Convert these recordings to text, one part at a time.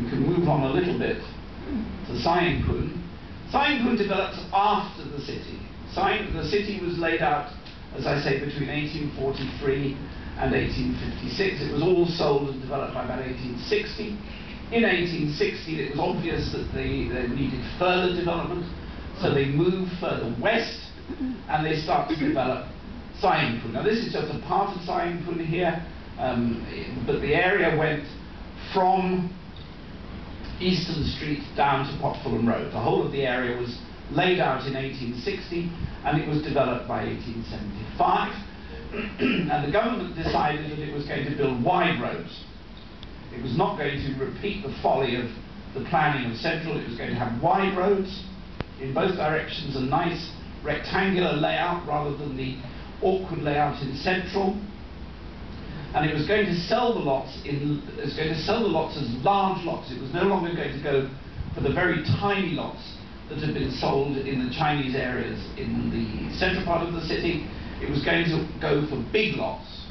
We can move on a little bit to Saingpun. Saingpun developed after the city. The city was laid out, as I say, between 1843 and 1856. It was all sold and developed by about 1860. In 1860, it was obvious that they needed further development, so they moved further west, and they started to develop Saingpun. Now, this is just a part of Saingpun here, but the area went from Eastern Street down to Potfulham Road. The whole of the area was laid out in 1860, and it was developed by 1875. And the government decided that it was going to build wide roads. It was not going to repeat the folly of the planning of Central. It was going to have wide roads in both directions, a nice rectangular layout rather than the awkward layout in Central. And it was going to sell the lots as large lots. It was no longer going to go for the very tiny lots that had been sold in the Chinese areas in the central part of the city. It was going to go for big lots.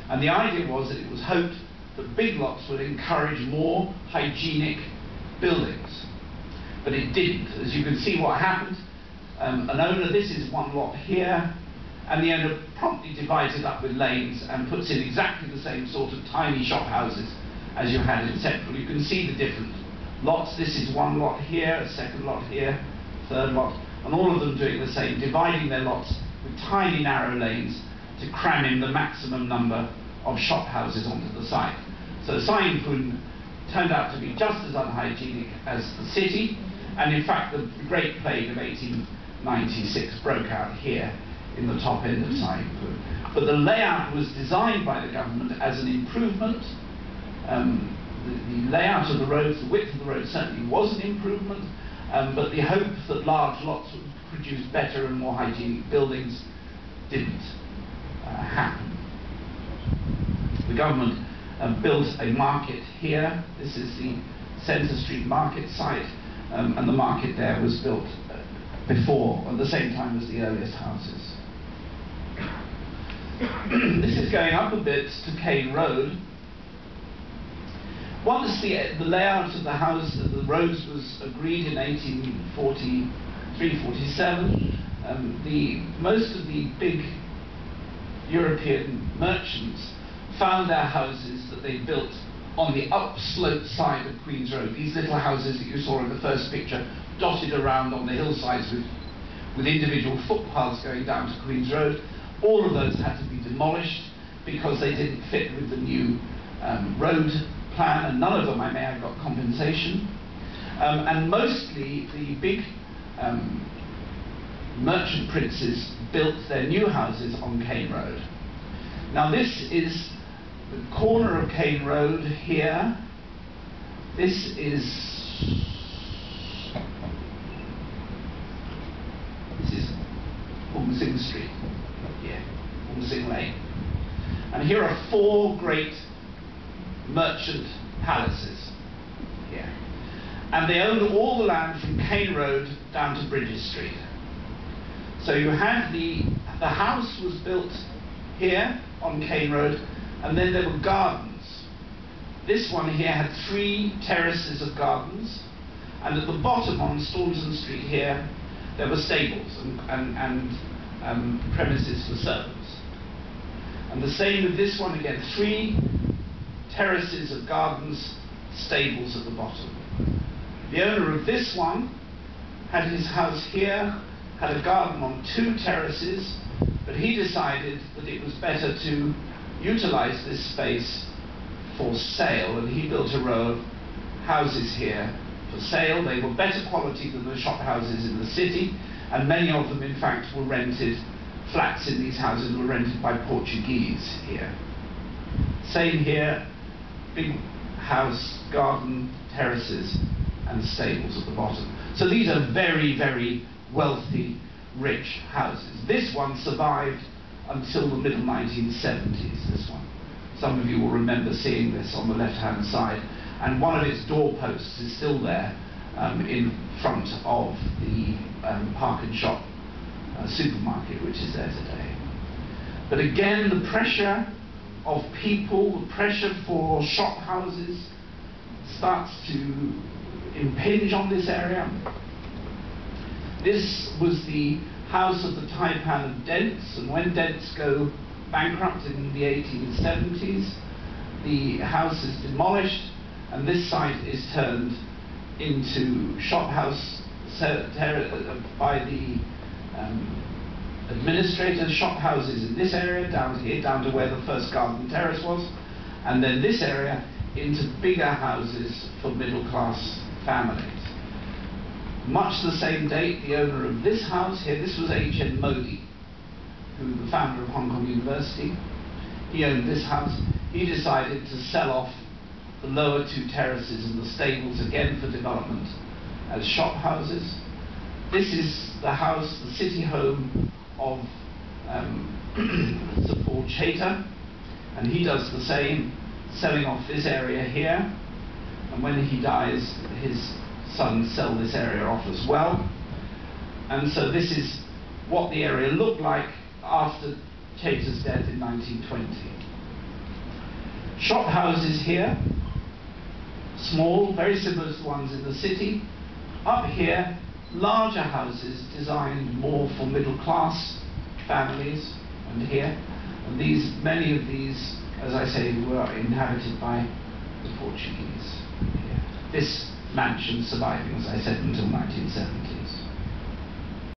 And the idea was that it was hoped that big lots would encourage more hygienic buildings. But it didn't. As you can see what happened, an owner, this is one lot here, and the owner promptly divides it up with lanes and puts in exactly the same sort of tiny shop houses as you had in Central. You can see the different lots. This is one lot here, a second lot here, third lot, and all of them doing the same, dividing their lots with tiny narrow lanes to cram in the maximum number of shop houses onto the site. So Saingpun turned out to be just as unhygienic as the city, and in fact the Great Plague of 1896 broke out here in the top end of Saingpun. But the layout was designed by the government as an improvement. The layout of the roads, the width of the road certainly was an improvement, but the hope that large lots would produce better and more hygienic buildings didn't happen. The government built a market here. This is the Centre Street market site, and the market there was built before, at the same time as the earliest houses. This is going up a bit to Cane Road. Once the layout of the house, the roads was agreed in 1843-47, most of the big European merchants found their houses that they built on the upslope side of Queen's Road. These little houses that you saw in the first picture, dotted around on the hillsides with individual footpaths going down to Queen's Road. All of those had to be demolished because they didn't fit with the new road plan, and none of them, I may have, got compensation. And mostly the big merchant princes built their new houses on Cane Road. Now this is the corner of Cane Road here. This is Hung Sing Street, here, Hung Sing Lane. And here are four great merchant palaces here. And they owned all the land from Cane Road down to Bridges Street. So you had the house was built here on Cane Road, and then there were gardens. This one here had 3 terraces of gardens, and at the bottom on Staunton Street here, there were stables and premises for servants. And the same with this one again, 3 terraces of gardens, stables at the bottom. The owner of this one had his house here, had a garden on 2 terraces, but he decided that it was better to utilize this space for sale, and he built a row of houses here for sale. They were better quality than the shop houses in the city, and many of them in fact were rented, flats in these houses were rented by Portuguese here. Same here, big house, garden, terraces and stables at the bottom. So these are very, very wealthy, rich houses. This one survived until the middle 1970s, this one. Some of you will remember seeing this on the left-hand side, and one of its doorposts is still there in front of the Park and Shop supermarket, which is there today. But again, the pressure of people, the pressure for shop houses, starts to impinge on this area. This was the house of the taipan of Dents, and when Dents go bankrupt in the 1870s, the house is demolished, and this site is turned into shop house by the administrators, shop houses in this area, down to here, down to where the first garden terrace was, and then this area into bigger houses for middle-class families. Much the same date, the owner of this house here, this was H.N. Modi, who the founder of Hong Kong University. He owned this house. He decided to sell off the lower two terraces and the stables again for development as shop houses. This is the house, the city home of Sir Paul Chater, and he does the same, selling off this area here, and when he dies, his sons sell this area off as well. And so this is what the area looked like after Chater's death in 1920. Shop houses here, small, very similar to the ones in the city. Up here, larger houses designed more for middle-class families, and here. And many of these, as I say, were inhabited by the Portuguese here. This mansion surviving, as I said, until 1970.